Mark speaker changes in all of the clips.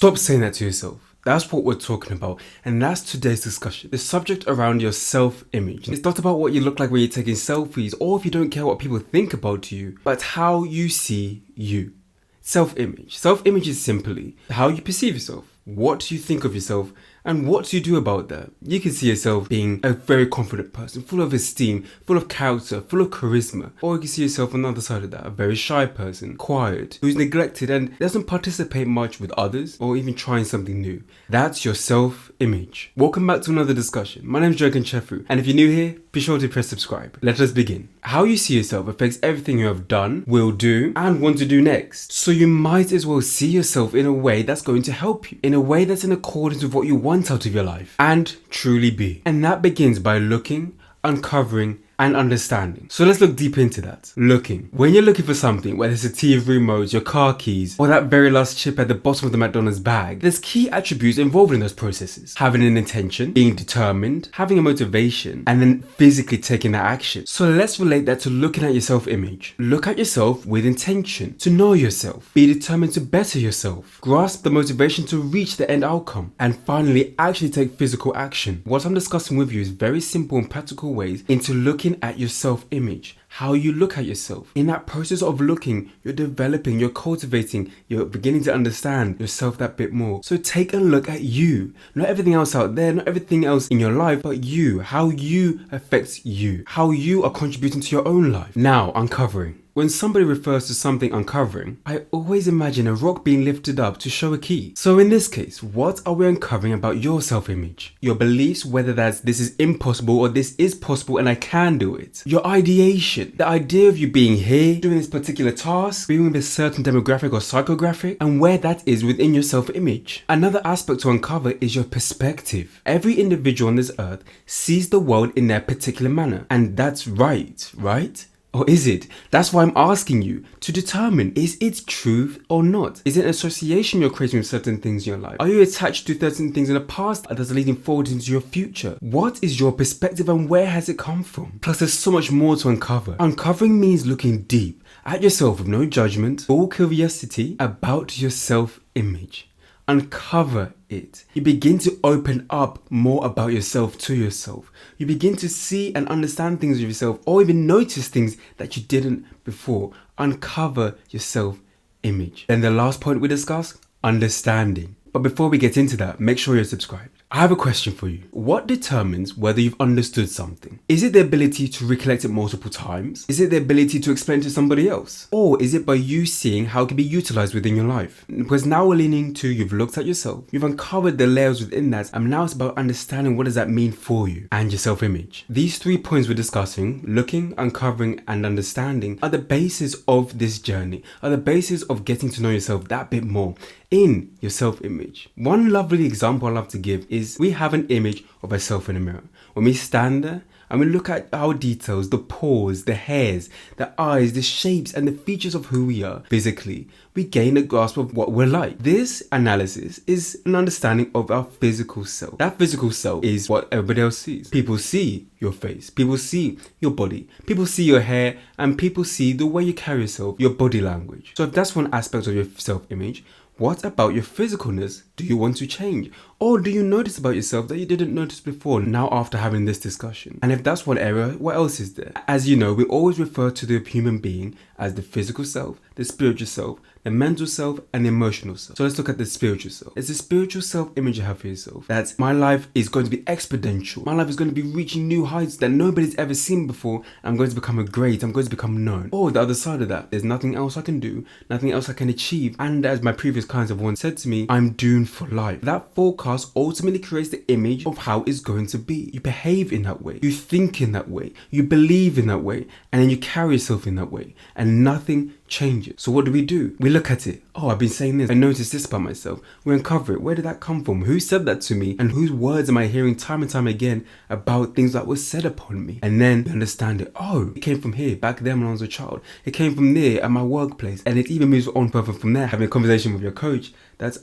Speaker 1: Stop saying that to yourself. That's what we're talking about, and that's today's discussion. The subject around your self-image. It's not about what you look like when you're taking selfies, or if you don't care what people think about you, but how you see you. Self-image. Self-image is simply how you perceive yourself, what you think of yourself, and what do you do about that? You can see yourself being a very confident person, full of esteem, full of character, full of charisma. Or you can see yourself on the other side of that, a very shy person, quiet, who's neglected and doesn't participate much with others or even trying something new. That's your self-image. Welcome back to another discussion. My name is Jocko Kanchefu, and if you're new here, be sure to press subscribe. Let us begin. How you see yourself affects everything you have done, will do, and want to do next. So you might as well see yourself in a way that's going to help you, in a way that's in accordance with what you want out of your life, and truly be. And that begins by looking, uncovering, and understanding. So let's look deep into that. Looking. When you're looking for something, whether it's a TV remote, your car keys, or that very last chip at the bottom of the McDonald's bag, there's key attributes involved in those processes. Having an intention, being determined, having a motivation, and then physically taking that action. So let's relate that to looking at your self-image. Look at yourself with intention, to know yourself, be determined to better yourself, grasp the motivation to reach the end outcome, and finally actually take physical action. What I'm discussing with you is very simple and practical ways into looking at your self-image, how you look at yourself. In that process of looking, you're developing, you're cultivating, you're beginning to understand yourself that bit more. So take a look at you, not everything else out there, not everything else in your life, but you, how you affects you, how you are contributing to your own life. Now, uncovering. When somebody refers to something uncovering, I always imagine a rock being lifted up to show a key. So in this case, what are we uncovering about your self-image? Your beliefs, whether that's this is impossible or this is possible and I can do it. Your ideation, the idea of you being here, doing this particular task, being with a certain demographic or psychographic, and where that is within your self-image. Another aspect to uncover is your perspective. Every individual on this earth sees the world in their particular manner, and that's right? Or is it? That's why I'm asking you to determine, is it truth or not? Is it an association you're creating with certain things in your life? Are you attached to certain things in the past that's leading forward into your future? What is your perspective and where has it come from? Plus, there's so much more to uncover. Uncovering means looking deep at yourself with no judgment, full curiosity about your self-image. Uncover it. You begin to open up more about yourself to yourself. You begin to see and understand things of yourself, or even notice things that you didn't before. Uncover your self-image. Then the last point we discuss, understanding. But before we get into that, make sure you're subscribed. I have a question for you. What determines whether you've understood something? Is it the ability to recollect it multiple times? Is it the ability to explain to somebody else? Or is it by you seeing how it can be utilized within your life? Because now we're leaning to you've looked at yourself, you've uncovered the layers within that, and now it's about understanding what does that mean for you and your self-image. These 3 points we're discussing, looking, uncovering, and understanding, are the basis of this journey, are the basis of getting to know yourself that bit more in your self-image. One lovely example I love to give is we have an image of ourselves in a mirror. When we stand there and we look at our details, the pores, the hairs, the eyes, the shapes, and the features of who we are physically, we gain a grasp of what we're like. This analysis is an understanding of our physical self. That physical self is what everybody else sees. People see your face, people see your body, people see your hair, and people see the way you carry yourself, your body language. So if that's one aspect of your self-image, what about your physicalness do you want to change? Or do you notice about yourself that you didn't notice before now after having this discussion? And if that's one area, what else is there? As you know, we always refer to the human being as the physical self, the spiritual self, the mental self, and the emotional self. So let's look at the spiritual self. It's the spiritual self-image you have for yourself. That my life is going to be exponential. My life is going to be reaching new heights that nobody's ever seen before. I'm going to become great. I'm going to become known. Or the other side of that, there's nothing else I can do, nothing else I can achieve. And as my previous clients have once said to me, I'm doomed for life. That forecast ultimately creates the image of how it's going to be. You behave in that way. You think in that way. You believe in that way. And then you carry yourself in that way. And nothing changes. So what do? We look at it. Oh, I've been saying this. I noticed this about myself. We uncover it. Where did that come from? Who said that to me? And whose words am I hearing time and time again about things that were said upon me? And then you understand it. Oh, it came from here, back then when I was a child. It came from there at my workplace. And it even moves on further from there. Having a conversation with your coach. That's,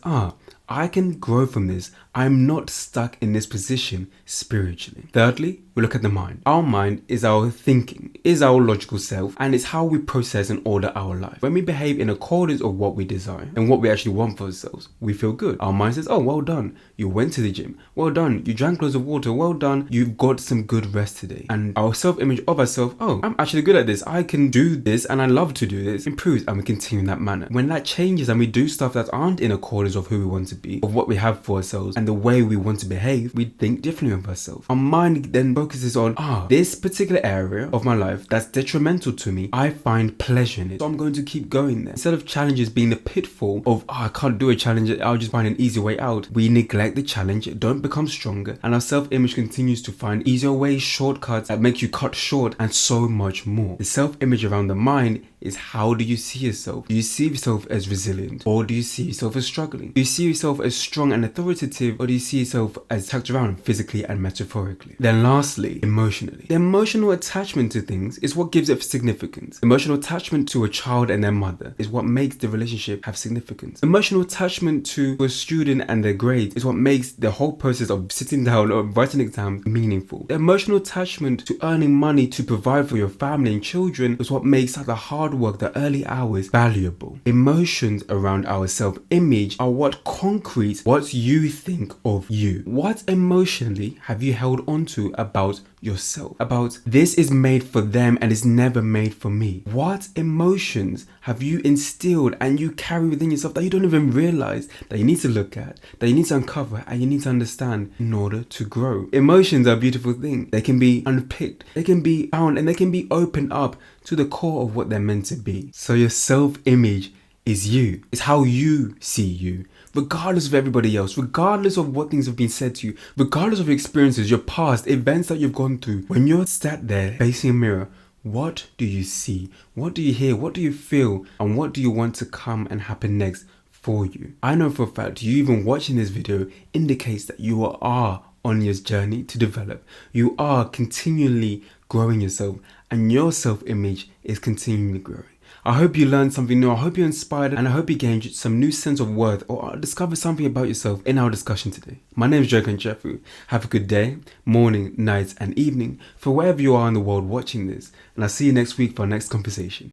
Speaker 1: I can grow from this. I'm not stuck in this position spiritually. Thirdly, we look at the mind. Our mind is our thinking, is our logical self, and it's how we process and order our life. When we behave in accordance of what we desire and what we actually want for ourselves, we feel good. Our mind says, oh, well done, you went to the gym. Well done, you drank loads of water. Well done, you've got some good rest today. And our self-image of ourselves, oh, I'm actually good at this. I can do this and I love to do this. Improves, and we continue in that manner. When that changes and we do stuff that aren't in accordance of who we want to be, of what we have for ourselves and the way we want to behave, we think differently of ourselves. Our mind then focuses on, this particular area of my life that's detrimental to me, I find pleasure in it, so I'm going to keep going there. Instead of challenges being the pitfall of, I can't do a challenge, I'll just find an easy way out, we neglect the challenge, don't become stronger, and our self-image continues to find easier ways, shortcuts that make you cut short, and so much more. The self-image around the mind is, how do you see yourself? Do you see yourself as resilient, or do you see yourself as struggling? Do you see yourself as strong and authoritative, or do you see yourself as tucked around physically and metaphorically? Then lastly, emotionally. The emotional attachment to things is what gives it significance. Emotional attachment to a child and their mother is what makes the relationship have significance. Emotional attachment to a student and their grades is what makes the whole process of sitting down or writing exams meaningful. The emotional attachment to earning money to provide for your family and children is what makes the hard work, the early hours, valuable. Emotions around our self-image are what concrete what you think of you. What emotionally have you held on to about yourself? About, this is made for them and is never made for me. What emotions have you instilled and you carry within yourself that you don't even realize that you need to look at, that you need to uncover, and you need to understand in order to grow? Emotions are a beautiful thing. They can be unpicked, they can be found, and they can be opened up to the core of what they're meant to be. So your self-image is you. It's how you see you, regardless of everybody else, regardless of what things have been said to you, regardless of your experiences, your past, events that you've gone through. When you're sat there facing a mirror, what do you see? What do you hear? What do you feel? And what do you want to come and happen next for you? I know for a fact you even watching this video indicates that you are on your journey to develop. You are continually growing yourself, and your self-image is continually growing. I hope you learned something new, I hope you're inspired, and I hope you gained some new sense of worth or discovered something about yourself in our discussion today. My name is Jocko Kanchefu. Have a good day, morning, night, and evening for wherever you are in the world watching this, and I'll see you next week for our next conversation.